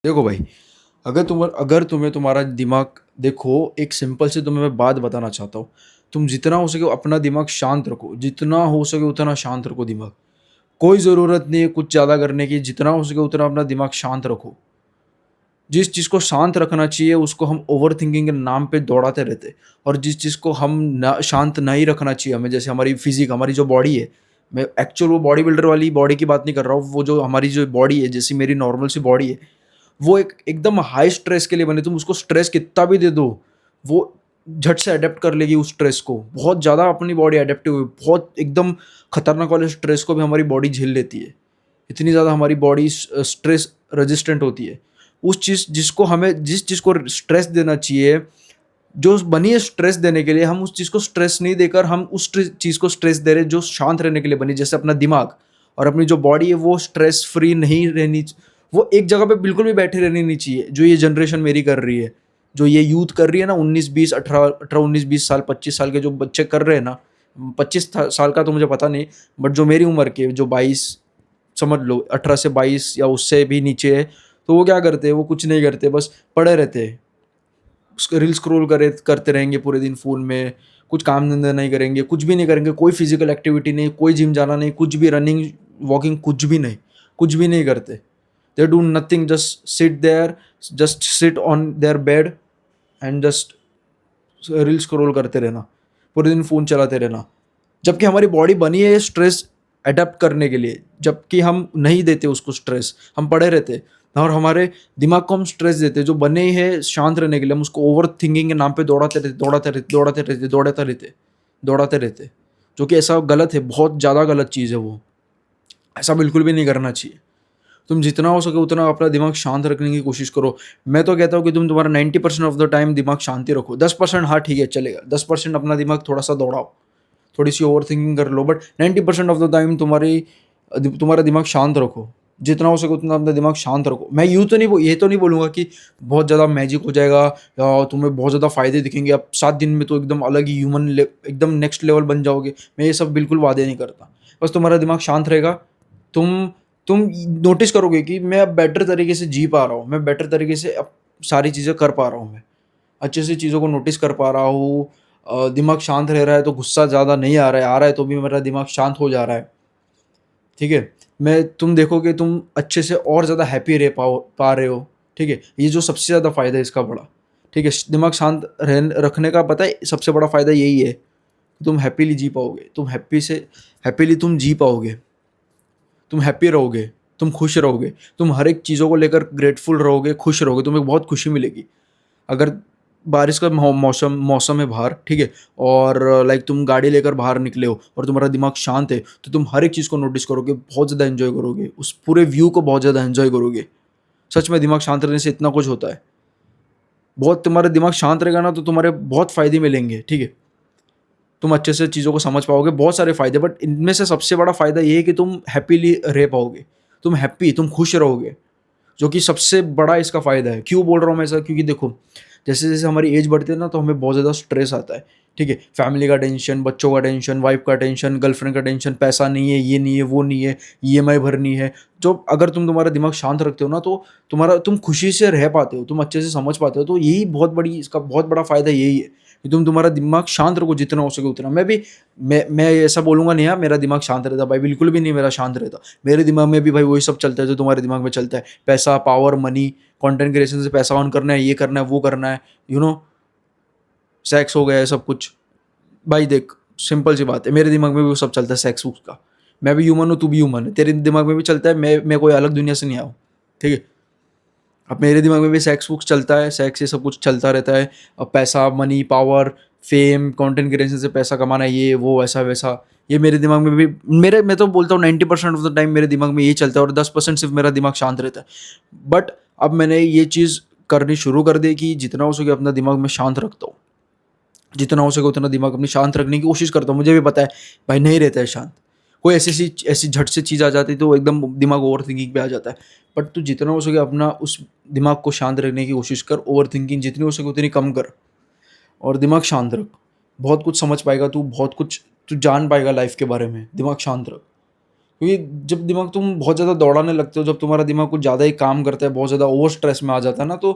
देखो भाई, अगर तुम्हें तुम्हारा दिमाग देखो, एक सिंपल सी तुम्हें मैं बात बताना चाहता हूँ। तुम जितना हो सके अपना दिमाग शांत रखो, जितना हो सके उतना शांत रखो दिमाग। कोई ज़रूरत नहीं है कुछ ज़्यादा करने की, जितना हो सके उतना अपना दिमाग शांत रखो। जिस चीज़ को शांत रखना चाहिए उसको हम ओवरथिंकिंग के नाम पे दौड़ाते रहते, और जिस चीज़ को हम ना शांत नहीं रखना चाहिए हमें, जैसे हमारी फिजिक, हमारी जो बॉडी है, मैं एक्चुअल वो बॉडी बिल्डर वाली बॉडी की बात नहीं कर रहा हूँ, वो जो हमारी जो बॉडी है, जैसी मेरी नॉर्मल सी बॉडी है, वो एक एकदम हाई स्ट्रेस के लिए बनी। तुम उसको स्ट्रेस कितना भी दे दो, वो झट से अडेप्ट कर लेगी उस स्ट्रेस को। बहुत ज़्यादा अपनी बॉडी अडेप्टिव है, बहुत एकदम खतरनाक वाले स्ट्रेस को भी हमारी बॉडी झेल लेती है। इतनी ज़्यादा हमारी बॉडी स्ट्रेस रेजिस्टेंट होती है। उस चीज़ जिसको हमें जिस चीज़ को स्ट्रेस देना चाहिए, जो बनी है स्ट्रेस देने के लिए, हम उस चीज़ को स्ट्रेस नहीं देकर हम उस चीज़ को स्ट्रेस दे रहे हैं जो शांत रहने के लिए बनी। जैसे अपना दिमाग और अपनी जो बॉडी है वो स्ट्रेस फ्री नहीं रहनी, वो एक जगह पे बिल्कुल भी बैठे रहनी नहीं चाहिए, जो ये जनरेशन मेरी कर रही है, जो ये यूथ कर रही है ना, 19 20 18 18 19 20 साल 25 साल के जो बच्चे कर रहे हैं ना, 25 साल का तो मुझे पता नहीं, बट जो मेरी उम्र के जो 22, समझ लो 18 से 22 या उससे भी नीचे है, तो वो क्या करते हैं, वो कुछ नहीं करते, बस पड़े रहते हैं, रील स्क्रॉल करे करते रहेंगे पूरे दिन फ़ोन में, कुछ काम धंधा नहीं करेंगे, कुछ भी नहीं करेंगे, कोई फिजिकल एक्टिविटी नहीं, कोई जिम जाना नहीं, कुछ भी रनिंग वॉकिंग कुछ भी नहीं करते। They do nothing, just sit on their bed and just reel scroll करते रहना, पूरे दिन फ़ोन चलाते रहना। जबकि हमारी बॉडी बनी है स्ट्रेस अडेप्ट करने के लिए, जबकि हम नहीं देते उसको स्ट्रेस, हम पड़े रहते, और हमारे दिमाग को हम स्ट्रेस देते जो बने हैं शांत रहने के लिए, हम उसको ओवर थिंकिंग के नाम पे दौड़ाते रहते, जो कि ऐसा गलत है, बहुत ज़्यादा गलत चीज़ है वो। ऐसा बिल्कुल भी नहीं करना चाहिए। तुम जितना हो सके उतना अपना दिमाग शांत रखने की कोशिश करो। मैं तो कहता हूँ कि तुम तुम्हारा 90% ऑफ द टाइम दिमाग शांति रखो, 10% हाँ ठीक है चलेगा, 10% अपना दिमाग थोड़ा सा दौड़ाओ, थोड़ी सी ओवर थिंकिंग कर लो, बट 90% ऑफ द टाइम तुम्हारा दिमाग शांत रखो। जितना हो सके उतना अपना दिमाग शांत रखो। मैं ये तो नहीं बोलूँगा कि बहुत ज़्यादा मैजिक हो जाएगा या तुम्हें बहुत ज़्यादा फ़ायदे दिखेंगे, अब 7 दिन में तो एकदम अलग ही एकदम नेक्स्ट लेवल बन जाओगे। मैं ये सब बिल्कुल वादे नहीं करता। बस तुम्हारा दिमाग शांत रहेगा, तुम तुम नोटिस करोगे कि मैं अब बेटर तरीके से जी पा रहा हूँ, मैं बेटर तरीके से अब सारी चीज़ें कर पा रहा हूँ, मैं अच्छे से चीज़ों को नोटिस कर पा रहा हूँ। दिमाग शांत रह रहा है तो गुस्सा ज़्यादा नहीं आ रहा है तो भी मेरा दिमाग शांत हो जा रहा है, ठीक है। तुम देखोगे तुम अच्छे से और ज़्यादा हैप्पी रह पा रहे हो, ठीक है। ये जो सबसे ज़्यादा फ़ायदा है इसका बड़ा, ठीक है, दिमाग शांत रखने का, पता है सबसे बड़ा फ़ायदा यही है, तुम हैप्पीली जी पाओगे, हैप्पीली तुम जी पाओगे, तुम हैप्पी रहोगे, तुम खुश रहोगे, तुम हर एक चीज़ों को लेकर ग्रेटफुल रहोगे, खुश रहोगे, तुम्हें बहुत खुशी मिलेगी। अगर बारिश का मौसम मौसम है बाहर, ठीक है, और लाइक तुम गाड़ी लेकर बाहर निकले हो और तुम्हारा दिमाग शांत है, तो तुम हर एक चीज़ को नोटिस करोगे, बहुत ज़्यादा एंजॉय करोगे, उस पूरे व्यू को बहुत ज़्यादा एंजॉय करोगे। सच में दिमाग शांत रहने से इतना कुछ होता है। बहुत तुम्हारा दिमाग शांत रहेगा ना तो तुम्हारे बहुत फ़ायदे मिलेंगे, ठीक है। तुम अच्छे से चीज़ों को समझ पाओगे, बहुत सारे फ़ायदे, बट इनमें से सबसे बड़ा फ़ायदा ये है कि तुम हैप्पीली रह पाओगे, तुम खुश रहोगे, जो कि सबसे बड़ा इसका फ़ायदा है। क्यों बोल रहा हूँ मैं ऐसा? क्योंकि देखो, जैसे-जैसे हमारी एज बढ़ती है ना तो हमें बहुत ज़्यादा स्ट्रेस आता है, ठीक है? फैमिली का टेंशन, बच्चों का टेंशन, वाइफ़ का टेंशन, गर्लफ्रेंड का टेंशन, पैसा नहीं है, ये नहीं है, वो नहीं है, ईएमआई भरनी है। जो अगर तुम्हारा दिमाग शांत रखते हो ना तो तुम खुशी से रह पाते हो, तुम अच्छे से समझ पाते हो। तो यही इसका बहुत बड़ा फ़ायदा यही है कि तुम्हारा दिमाग शांत रखो जितना हो सके उतना। मैं ऐसा बोलूँगा नहीं, हाँ, मेरा दिमाग शांत रहता है भाई, बिल्कुल भी नहीं मेरा शांत रहता। मेरे दिमाग में भी भाई वही सब चलता है जो तुम्हारे दिमाग में चलता है। पैसा, पावर, मनी, कंटेंट क्रिएशन से पैसा अर्न करना है, ये करना है, वो करना है, यू नो सेक्स हो गया है, सब कुछ। भाई देख, सिंपल सी बात है, मेरे दिमाग में भी वो सब चलता है सेक्स वुक्स का। मैं भी ह्यूमन हूँ, तू भी ह्यूमन है, तेरे दिमाग में भी चलता है, मैं कोई अलग दुनिया से नहीं आया हूँ, ठीक है। अब मेरे दिमाग में भी सेक्स वुक्स चलता है, सेक्स ये सब कुछ चलता रहता है। अब पैसा, money, power, fame, content creation से पैसा कमाना, ये वो ऐसा वैसा, ये मेरे दिमाग में भी, मेरे मैं तो बोलता हूँ 90% ऑफ द टाइम मेरे दिमाग में ये चलता है और 10% सिर्फ मेरा दिमाग शांत रहता है। बट अब मैंने ये चीज़ करनी शुरू कर दी कि जितना हो सके अपना दिमाग में शांत रखता हूँ, जितना हो सके उतना दिमाग अपनी शांत रखने की कोशिश करता हूँ। मुझे भी पता है भाई नहीं रहता है शांत, कोई ऐसी झट से चीज़ आ जाती है तो एकदम दिमाग ओवर थिंकिंग पे आ जाता है। बट तू जितना हो सके अपना उस दिमाग को शांत रखने की कोशिश कर, ओवर थिंकिंग जितनी हो सके उतनी कम कर, और दिमाग शांत रख। बहुत कुछ समझ पाएगा तू, बहुत कुछ तू जान पाएगा लाइफ के बारे में, दिमाग शांत रख। क्योंकि जब दिमाग तुम बहुत ज़्यादा दौड़ाने लगते हो, जब तुम्हारा दिमाग कुछ ज़्यादा ही काम करता है, बहुत ज़्यादा ओवर स्ट्रेस में आ जाता है ना, तो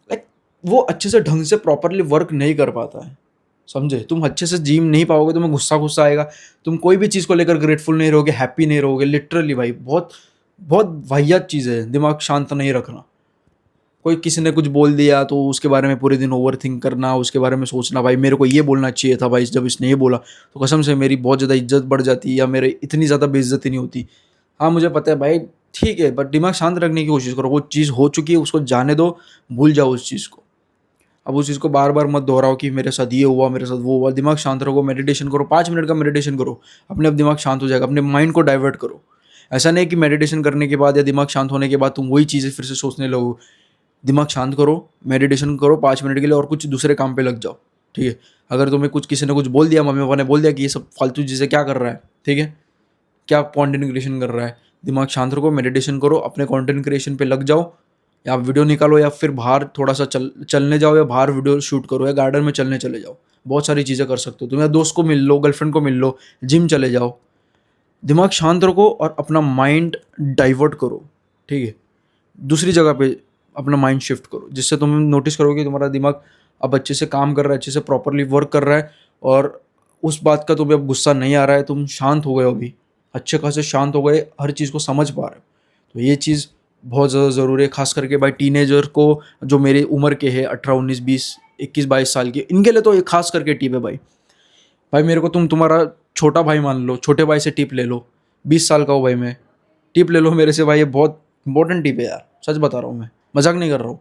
लाइक वो अच्छे से ढंग से प्रॉपरली वर्क नहीं कर पाता है, समझे? तुम अच्छे से जी नहीं पाओगे, तुम्हें गुस्सा आएगा, तुम कोई भी चीज़ को लेकर ग्रेटफुल नहीं रहोगे, हैप्पी नहीं रहोगे। लिटरली भाई बहुत बहुत वाहियात चीज़ है दिमाग शांत नहीं रखना। कोई किसी ने कुछ बोल दिया तो उसके बारे में पूरे दिन ओवर थिंक करना, उसके बारे में सोचना, भाई मेरे को ये बोलना चाहिए था भाई, जब इसने ये बोला तो कसम से मेरी बहुत ज़्यादा इज्जत बढ़ जाती या मेरे इतनी ज़्यादा बेइज्जती नहीं होती। हाँ मुझे पता है भाई, ठीक है, बट दिमाग शांत रखने की कोशिश करो। वो चीज़ हो चुकी है, उसको जाने दो, भूल जाओ उस चीज़ को। अब उस चीज़ को बार बार मत दोहराओ कि मेरे साथ ये हुआ, मेरे साथ वो हुआ। दिमाग शांत रखो, मेडिटेशन करो, 5 मिनट का मेडिटेशन करो, अपने आप दिमाग शांत हो जाएगा। अपने माइंड को डाइवर्ट करो। ऐसा नहीं कि मेडिटेशन करने के बाद या दिमाग शांत होने के बाद तुम वही चीज़ें फिर से सोचने लगो। दिमाग शांत करो, मेडिटेशन करो 5 मिनट के लिए और कुछ दूसरे काम पे लग जाओ, ठीक है? अगर तुम्हें कुछ किसी ने कुछ बोल दिया, मम्मी पापा ने बोल दिया कि ये सब फालतू चीज़ें क्या कर रहा है, ठीक है? क्या कंटेंट क्रिएशन कर रहा है? दिमाग शांत रखो, मेडिटेशन करो, अपने कंटेंट क्रिएशन पे लग जाओ, या वीडियो निकालो, या फिर बाहर थोड़ा सा चलने जाओ, या बाहर वीडियो शूट करो, या गार्डन में चलने चले जाओ। बहुत सारी चीज़ें कर सकते हो तुम, या दोस्त को मिल लो, गर्लफ्रेंड को मिल लो, जिम चले जाओ। दिमाग शांत रखो और अपना माइंड डाइवर्ट करो, ठीक है? दूसरी जगह पे अपना माइंड शिफ्ट करो, जिससे तुम नोटिस करोगे कि तुम्हारा दिमाग अब अच्छे से काम कर रहा है, अच्छे से प्रॉपरली वर्क कर रहा है, और उस बात का तुम्हें अब गुस्सा नहीं आ रहा है, तुम शांत हो गए हो अभी, अच्छे खासे शांत हो गए, हर चीज़ को समझ पा रहे हो। तो ये चीज़ बहुत ज़्यादा ज़रूरी है, खास करके भाई टीनेजर को, जो मेरी उम्र के हैं 18 19 20 21 22 साल के, इनके लिए तो ये खास करके टिप है भाई। भाई मेरे को तुम तुम्हारा छोटा भाई मान लो, छोटे भाई से टिप ले लो, 20 साल का हूँ भाई मैं, टिप ले लो मेरे से भाई, ये बहुत इंपॉर्टेंट टिप है यार, सच बता रहा हूँ मैं, मजाक नहीं कर रहा हूँ।